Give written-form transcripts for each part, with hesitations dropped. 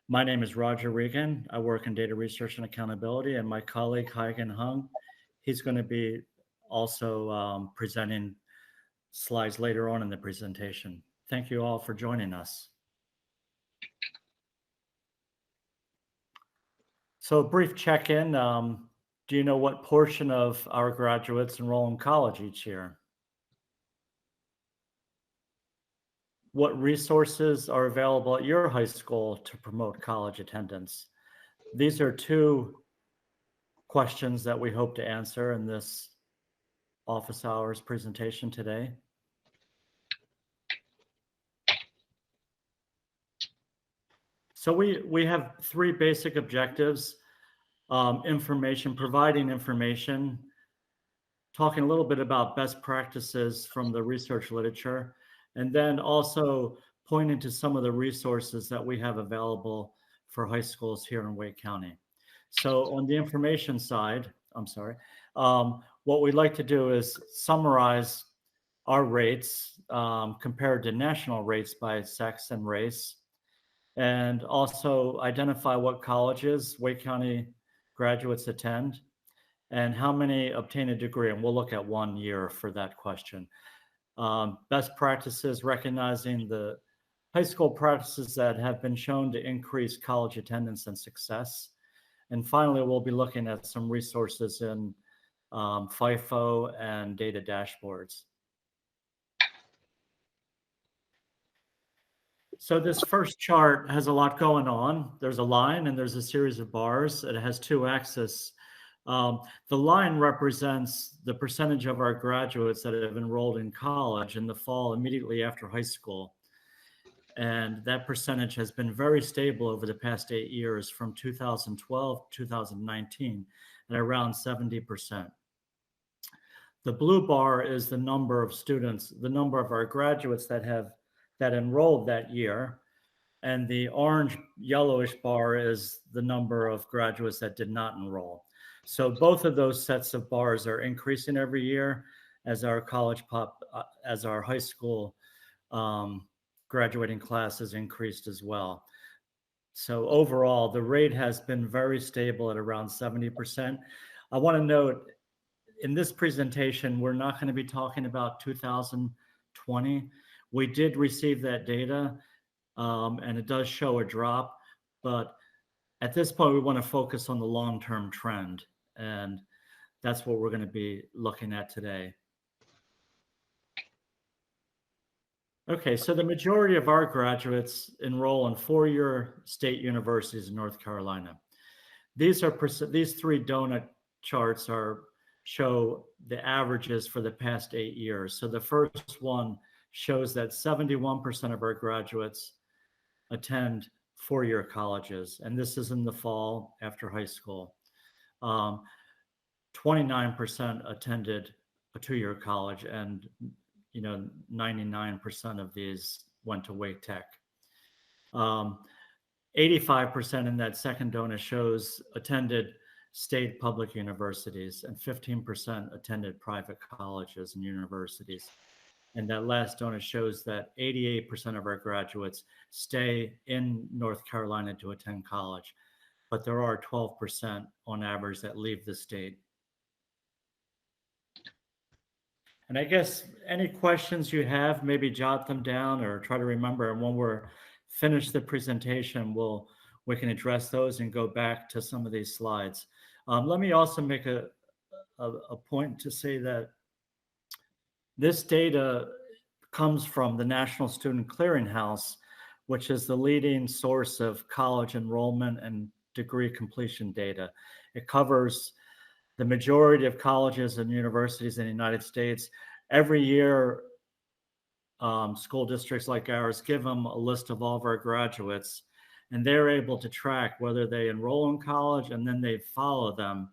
My name is Roger Regan. I work in data research and accountability, and my colleague Haigen Huang, he's going to be also presenting slides later on in the presentation. Thank you all for joining us. So a brief check-in. Do you know what portion of our graduates enroll in college each year? What resources are available at your high school to promote college attendance? These are two questions that we hope to answer in this office hours presentation today. So we have three basic objectives: providing information, talking a little bit about best practices from the research literature, and then also pointing to some of the resources that we have available for high schools here in Wake County. So on the information side, what we'd like to do is summarize our rates compared to national rates by sex and race, and also identify what colleges Wake County graduates attend and how many obtain a degree. And we'll look at 1 year for that question. Best practices, recognizing the high school practices that have been shown to increase college attendance and success. And finally, we'll be looking at some resources in Fifo and data dashboards. So this first chart has a lot going on. There's a line and there's a series of bars. It has two axes. The line represents the percentage of our graduates that have enrolled in college in the fall immediately after high school. And that percentage has been very stable over the past 8 years, from 2012 to 2019, at around 70%. The blue bar is the number of students, the number of our graduates that enrolled that year. And the orange yellowish bar is the number of graduates that did not enroll. So both of those sets of bars are increasing every year as our as our high school graduating class has increased as well. So overall, the rate has been very stable at around 70%. I want to note, in this presentation, we're not going to be talking about 2020. We did receive that data, and it does show a drop, but at this point, we want to focus on the long-term trend, and that's what we're going to be looking at today. Okay, so the majority of our graduates enroll in four-year state universities in North Carolina. These three donut charts show the averages for the past 8 years. So the first one shows that 71% of our graduates attend four-year colleges, and this is in the fall after high school. 29% attended a two-year college, and 99% of these went to Wake Tech. 85% in that second donut shows attended state public universities, and 15% attended private colleges and universities. And that last donut shows that 88% of our graduates stay in North Carolina to attend college, but there are 12% on average that leave the state. And I guess any questions you have, maybe jot them down or try to remember. And when we're finished the presentation, we can address those and go back to some of these slides. Let me also make a point to say that this data comes from the National Student Clearinghouse, which is the leading source of college enrollment and degree completion data. It covers the majority of colleges and universities in the United States. Every year, school districts like ours give them a list of all of our graduates, and they're able to track whether they enroll in college, and then they follow them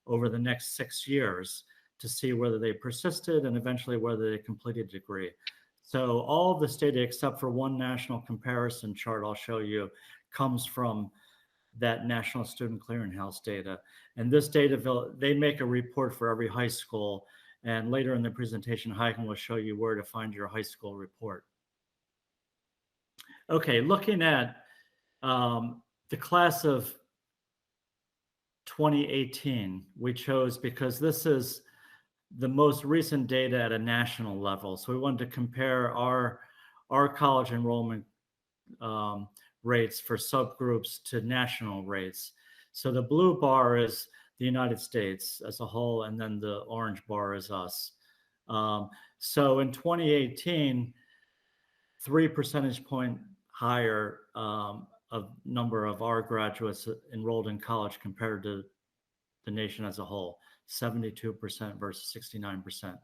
over the next 6 years to see whether they persisted and eventually whether they completed a degree. So all of this data, except for one national comparison chart I'll show you, comes from that National Student Clearinghouse data. And this data, they make a report for every high school. And later in the presentation, Haigen will show you where to find your high school report. Okay, looking at the class of 2018 we chose because this is the most recent data at a national level. So we wanted to compare our college enrollment rates for subgroups to national rates. So the blue bar is the United States as a whole, and then the orange bar is us. So in 2018, 3 percentage point higher of number of our graduates enrolled in college compared to the nation as a whole, 72% versus 69%.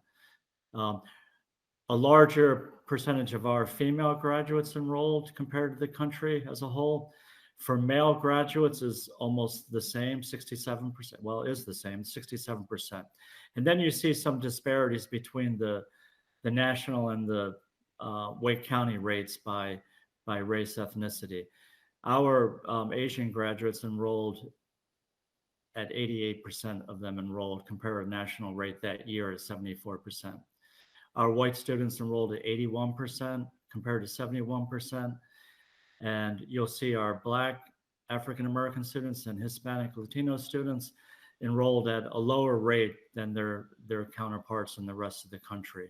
A larger percentage of our female graduates enrolled compared to the country as a whole. For male graduates is almost the same, 67%. Well, it is the same, 67%. And then you see some disparities between the national and the Wake County rates by race ethnicity. Our Asian graduates enrolled at 88% of them enrolled, compared to national rate that year at 74%. Our white students enrolled at 81% compared to 71%. And you'll see our Black, African American students and Hispanic Latino students enrolled at a lower rate than their counterparts in the rest of the country.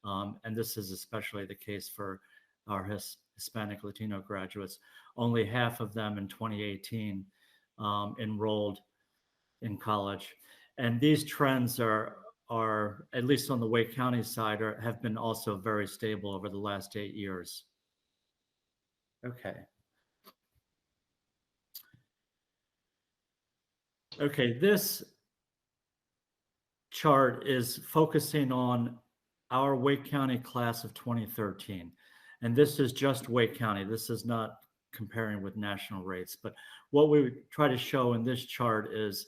And this is especially the case for our Hispanic Latino graduates. Only half of them in 2018 enrolled in college. And these trends are at least on the Wake County side, have been also very stable over the last 8 years. Okay. Okay, this chart is focusing on our Wake County class of 2013. And this is just Wake County. This is not comparing with national rates. But what we try to show in this chart is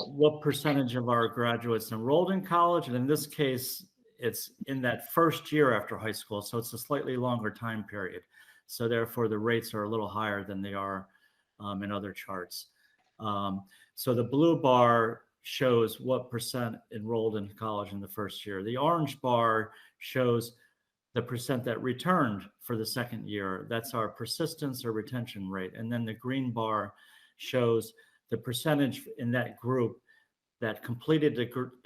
what percentage of our graduates enrolled in college. And in this case, it's in that first year after high school. So it's a slightly longer time period. So therefore, the rates are a little higher than they are in other charts. So the blue bar shows what percent enrolled in college in the first year. The orange bar shows the percent that returned for the second year. That's our persistence or retention rate. And then the green bar shows the percentage in that group that completed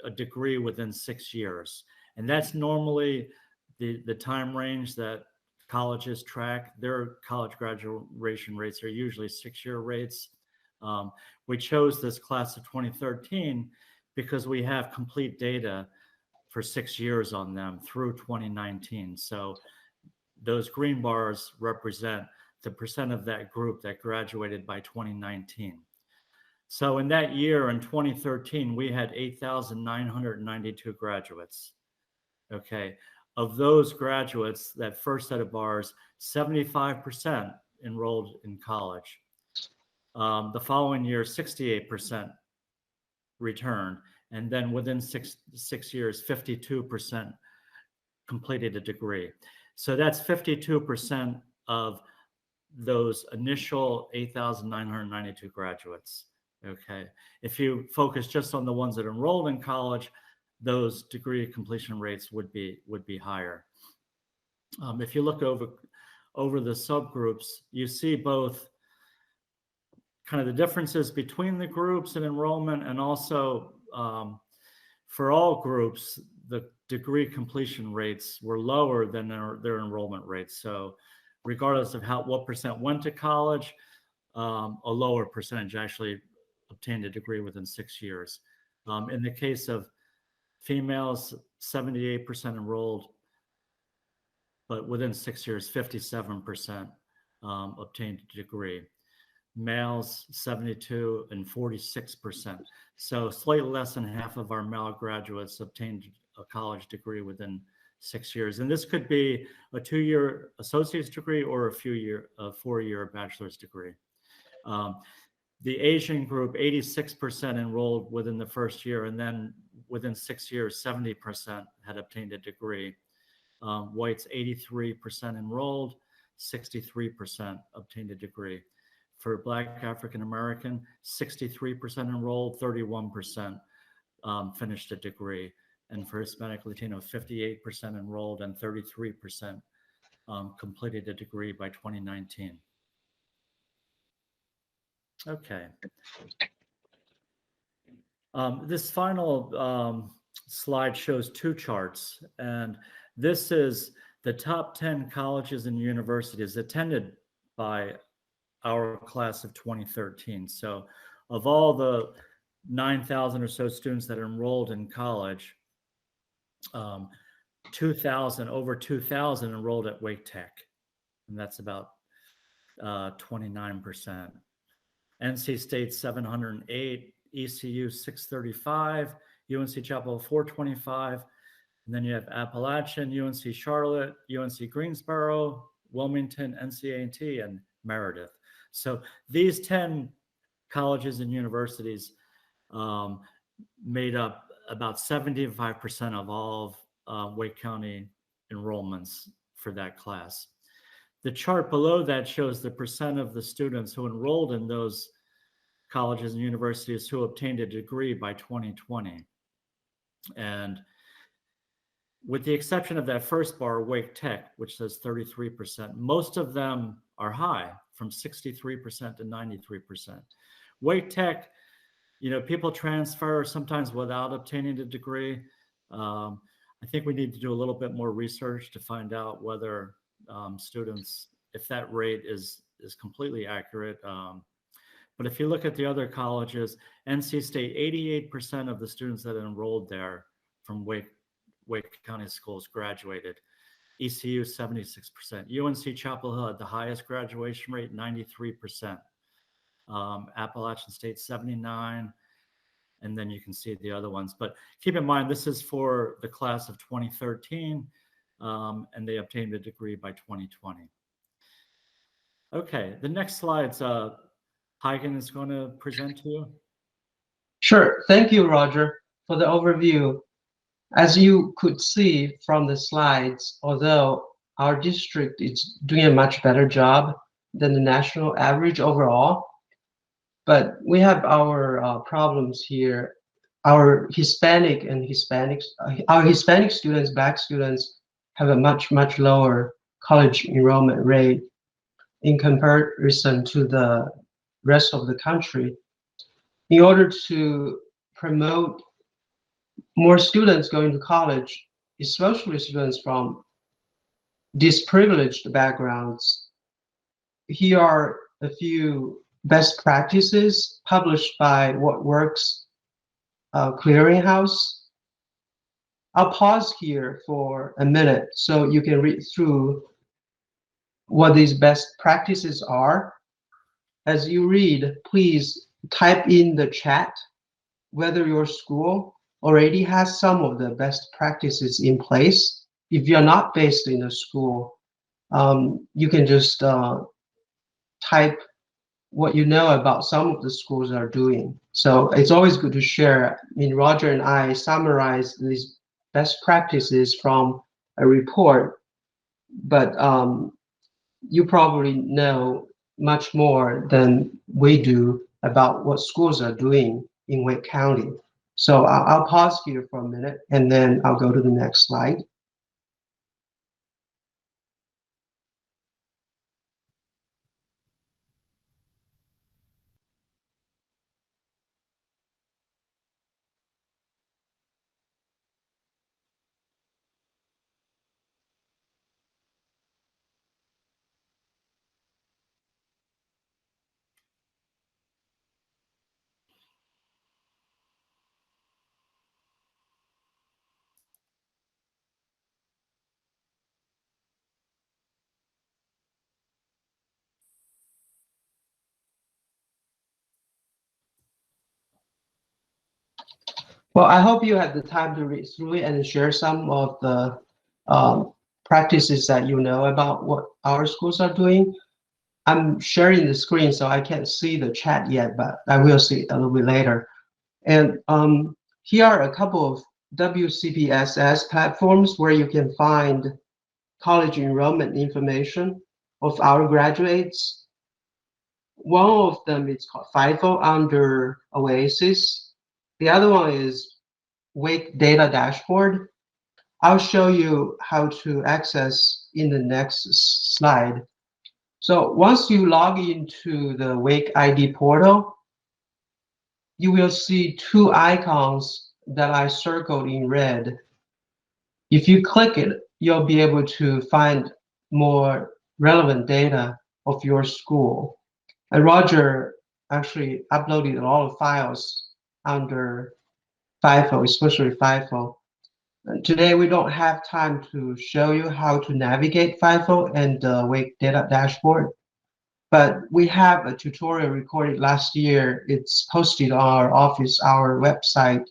a degree within 6 years. And that's normally the time range that colleges track. Their college graduation rates are usually 6-year rates. We chose this class of 2013 because we have complete data for 6 years on them through 2019. So those green bars represent the percent of that group that graduated by 2019. So in that year, in 2013, we had 8,992 graduates. Okay. Of those graduates, that first set of bars, 75% enrolled in college. The following year, 68% returned. And then within six years, 52% completed a degree. So that's 52% of those initial 8,992 graduates. Okay. If you focus just on the ones that enrolled in college, those degree completion rates would be higher. If you look over the subgroups, you see both kind of the differences between the groups in enrollment, and also for all groups, the degree completion rates were lower than their enrollment rates. So regardless of what percent went to college, a lower percentage actually obtained a degree within 6 years. In the case of females, 78% enrolled, but within 6 years, 57% obtained a degree. Males, 72 and 46%. So slightly less than half of our male graduates obtained a college degree within 6 years. And this could be a 2-year associate's degree or a 4-year bachelor's degree. The Asian group, 86% enrolled within the first year, and then within 6 years, 70% had obtained a degree. Whites, 83% enrolled, 63% obtained a degree. For Black African American, 63% enrolled, 31% finished a degree. And for Hispanic Latino, 58% enrolled and 33% completed a degree by 2019. Okay. This final slide shows two charts, and this is the top 10 colleges and universities attended by our class of 2013. So of all the 9,000 or so students that enrolled in college, 2,000, over 2,000 enrolled at Wake Tech, and that's about 29%. NC State 708, ECU 635, UNC Chapel 425, and then you have Appalachian, UNC Charlotte, UNC Greensboro, Wilmington, NC A&T, and Meredith. So these 10 colleges and universities made up about 75% of all of Wake County enrollments for that class. The chart below that shows the percent of the students who enrolled in those colleges and universities who obtained a degree by 2020. And with the exception of that first bar, Wake Tech, which says 33%, most of them are high, from 63% to 93%. Wake Tech, people transfer sometimes without obtaining a degree. I think we need to do a little bit more research to find out whether students, if that rate is completely accurate. But if you look at the other colleges, NC State, 88% of the students that enrolled there from Wake County schools graduated. ECU, 76%. UNC Chapel Hill had the highest graduation rate, 93%. Appalachian State, 79%. And then you can see the other ones. But keep in mind, this is for the class of 2013, and they obtained a degree by 2020. Okay, the next slide's Haigen is going to present to you. Sure. Thank you, Roger, for the overview. As you could see from the slides, although our district is doing a much better job than the national average overall, but we have our problems here. Our Hispanic students, Black students, have a much lower college enrollment rate in comparison to the rest of the country. In order to promote more students going to college, especially students from disprivileged backgrounds, here are a few best practices published by What Works Clearinghouse. I'll pause here for a minute so you can read through what these best practices are. As you read, please type in the chat whether your school already has some of the best practices in place. If you're not based in a school, you can just type what you know about some of the schools are doing. So it's always good to share. I mean, Roger and I summarize these best practices from a report, but you probably know much more than we do about what schools are doing in Wake County. So I'll pause here for a minute and then I'll go to the next slide. Well, I hope you had the time to read through it and share some of the practices that you know about what our schools are doing. I'm sharing the screen, so I can't see the chat yet, but I will see it a little bit later. And here are a couple of WCPSS platforms where you can find college enrollment information of our graduates. One of them is called Fifo under Oasis. The other one is Wake Data Dashboard. I'll show you how to access in the next slide. So once you log into the Wake ID portal, you will see two icons that I circled in red. If you click it, you'll be able to find more relevant data of your school. And Roger actually uploaded a lot of files under Fifo, especially Fifo. And today we don't have time to show you how to navigate Fifo and the Wake data dashboard, but we have a tutorial recorded last year. It's posted on our office, our website.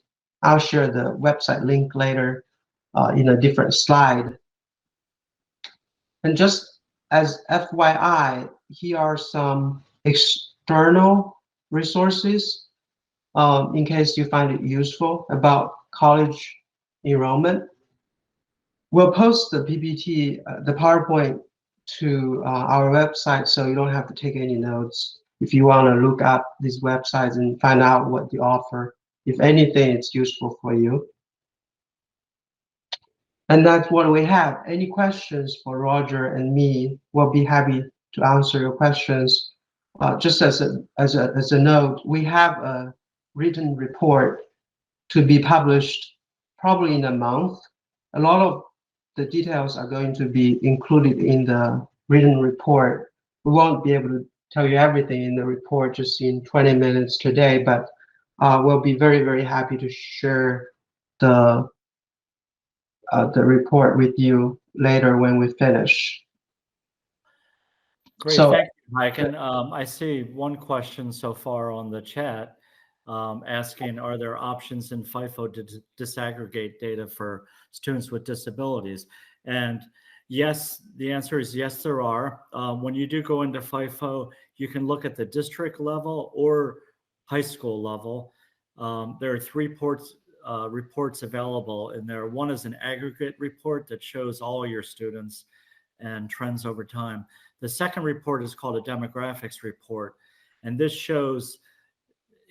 I'll share the website link later in a different slide. And just as FYI, here are some external resources in case you find it useful about college enrollment. We'll post the PPT, the PowerPoint to our website so you don't have to take any notes if you want to look up these websites and find out what they offer. If anything, it's useful for you. And that's what we have. Any questions for Roger and me? We'll be happy to answer your questions. Just as a note, we have a written report to be published probably in a month. A lot of the details are going to be included in the written report. We won't be able to tell you everything in the report just in 20 minutes today, but we'll be very, very happy to share the report with you later when we finish. Great, So, thank you, Haigen. I see one question so far on the chat asking, are there options in Fifo to disaggregate data for students with disabilities? And yes, the answer is yes, there are. When you do go into Fifo, you can look at the district level or high school level. There are three reports available in there. One is an aggregate report that shows all your students and trends over time. The second report is called a demographics report, and this shows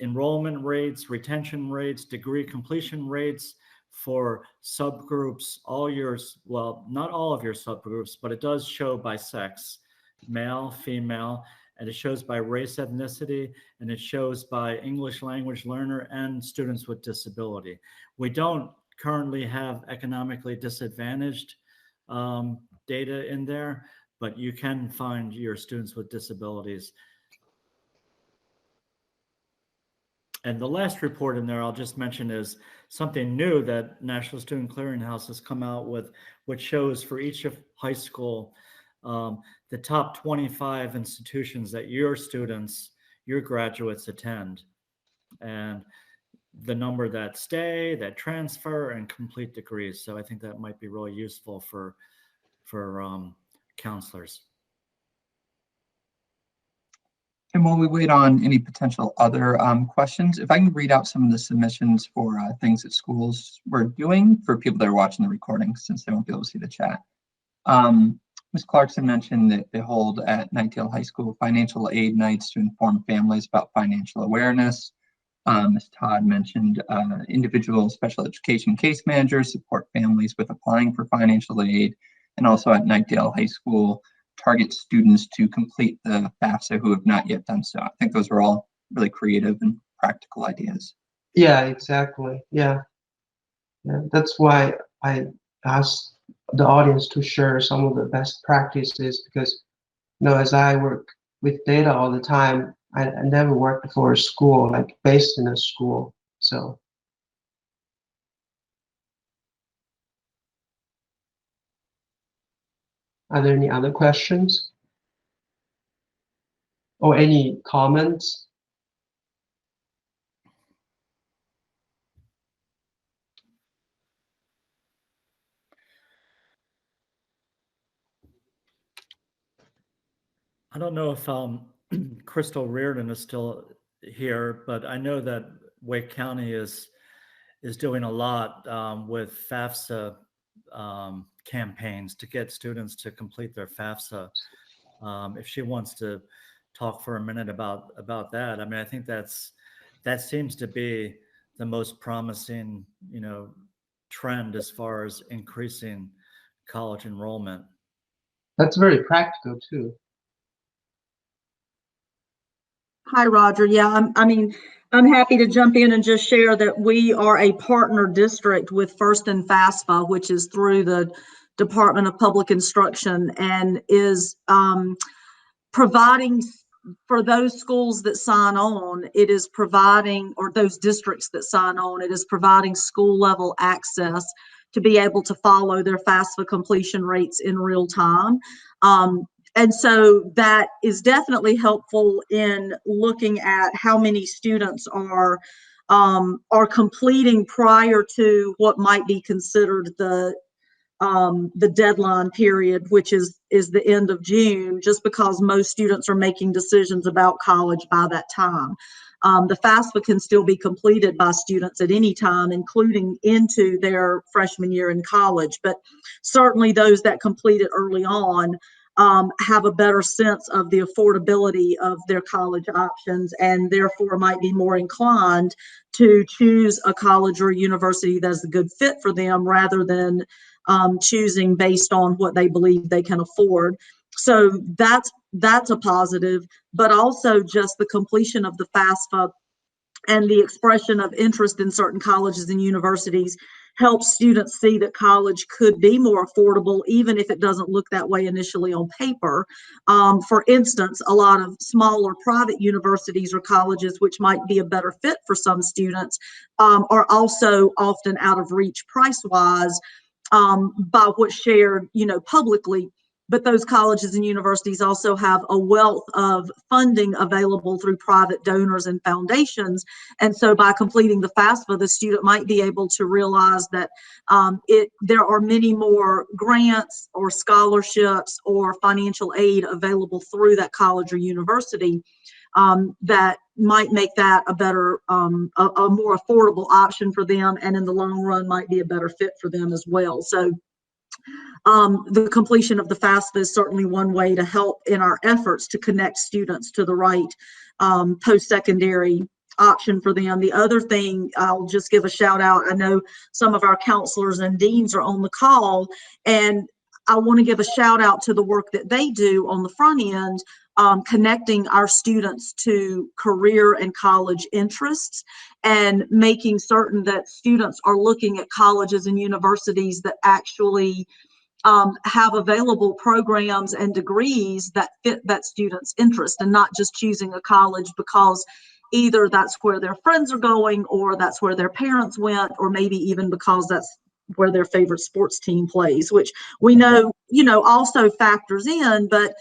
enrollment rates, retention rates, degree completion rates for subgroups, all yours, well, not all of your subgroups, but it does show by sex, male, female, and it shows by race, ethnicity, and it shows by English language learner and students with disability. We don't currently have economically disadvantaged data in there, but you can find your students with disabilities. And the last report in there I'll just mention is something new that National Student Clearinghouse has come out with, which shows for each of high school, the top 25 institutions that your students, your graduates attend, and the number that stay, that transfer, and complete degrees. So I think that might be really useful for counselors. And while we wait on any potential other questions, if I can read out some of the submissions for things that schools were doing for people that are watching the recording, since they won't be able to see the chat. Ms. Clarkson mentioned that they hold at Knightdale High School financial aid nights to inform families about financial awareness. Ms. Todd mentioned individual special education case managers support families with applying for financial aid, and also at Knightdale High School, target students to complete the FAFSA who have not yet done so. I think those are all really creative and practical ideas. yeah, exactly. Yeah. That's why I asked the audience to share some of the best practices, because as I work with data all the time, I never worked for a school, like based in a school. So are there any other questions or any comments? I don't know if Crystal Reardon is still here, but I know that Wake County is doing a lot with FAFSA campaigns to get students to complete their FAFSA. If she wants to talk for a minute about that, I mean, I think that seems to be the most promising, trend as far as increasing college enrollment. That's very practical too. Hi, Roger. Yeah, I'm happy to jump in and just share that we are a partner district with First and FAFSA, which is through the Department of Public Instruction, and is providing for those schools that sign on, it is providing, or those districts that sign on, it is providing school level access to be able to follow their FAFSA completion rates in real time. And so that is definitely helpful in looking at how many students are completing prior to what might be considered the deadline period, which is the end of June, just because most students are making decisions about college by that time. The FAFSA can still be completed by students at any time, including into their freshman year in college, but certainly those that complete it early on have a better sense of the affordability of their college options, and therefore might be more inclined to choose a college or university that's a good fit for them, rather than choosing based on what they believe they can afford. So that's a positive, but also just the completion of the FAFSA and the expression of interest in certain colleges and universities helps students see that college could be more affordable, even if it doesn't look that way initially on paper. For instance, a lot of smaller private universities or colleges, which might be a better fit for some students, are also often out of reach price-wise by what's shared, publicly. But those colleges and universities also have a wealth of funding available through private donors and foundations. And so by completing the FAFSA, the student might be able to realize that there are many more grants or scholarships or financial aid available through that college or university that might make that a better, a more affordable option for them, and in the long run might be a better fit for them as well. So the completion of the FAFSA is certainly one way to help in our efforts to connect students to the right post-secondary option for them. The other thing, I'll just give a shout out. I know some of our counselors and deans are on the call, and I want to give a shout out to the work that they do on the front end, connecting our students to career and college interests, and making certain that students are looking at colleges and universities that actually have available programs and degrees that fit that student's interest, and not just choosing a college because either that's where their friends are going, or that's where their parents went, or maybe even because that's where their favorite sports team plays, which we know, also factors in, but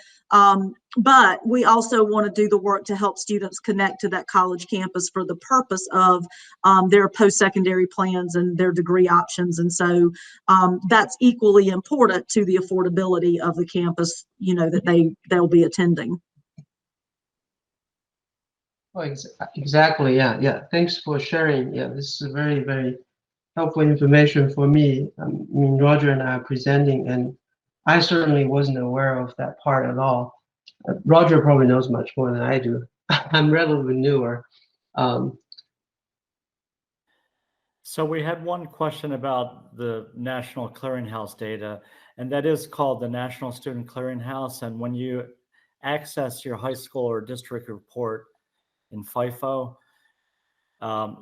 we also want to do the work to help students connect to that college campus for the purpose of their post-secondary plans and their degree options. And so that's equally important to the affordability of the campus, that they'll be attending. Oh, exactly. Yeah. Thanks for sharing. Yeah, this is very, very helpful information for me. Roger and I are presenting, and I certainly wasn't aware of that part at all. Roger probably knows much more than I do. I'm relatively newer. So we had one question about the National Clearinghouse data, and that is called the National Student Clearinghouse. And when you access your high school or district report in Fifo,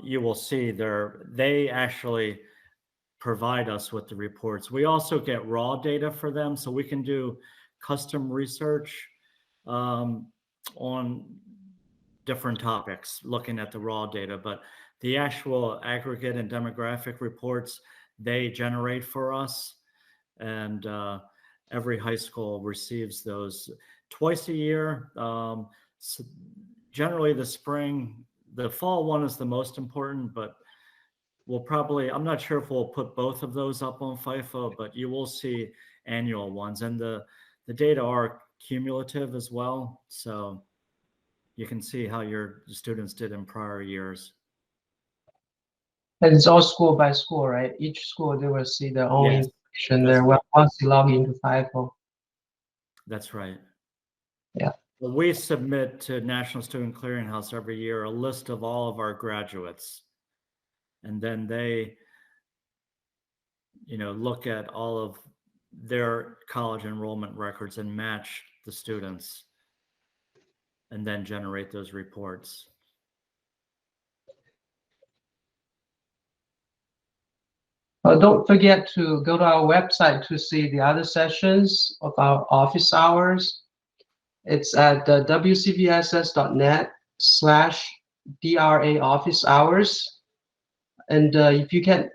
you will see they actually provide us with the reports. We also get raw data for them, so we can do custom research on different topics, looking at the raw data. But the actual aggregate and demographic reports, they generate for us, and every high school receives those twice a year. So generally the fall one is the most important, but I'm not sure if we'll put both of those up on Fifo, but you will see annual ones, and the data are cumulative as well. So you can see how your students did in prior years. And it's all school by school, right? Each school, they will see their own Yes, information there once you log into Fifo. That's right. Yeah. Well, we submit to National Student Clearinghouse every year a list of all of our graduates, and then they look at all of their college enrollment records and match the students. and then generate those reports. Don't forget to go to our website to see the other sessions of our office hours. It's at wcpss.net/DRA office hours. And if you can,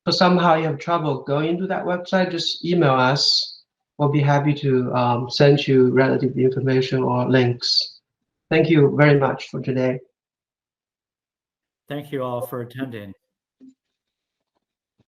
for somehow you have trouble going to that website, just email us. We'll be happy to send you relative information or links. Thank you very much for today. Thank you all for attending.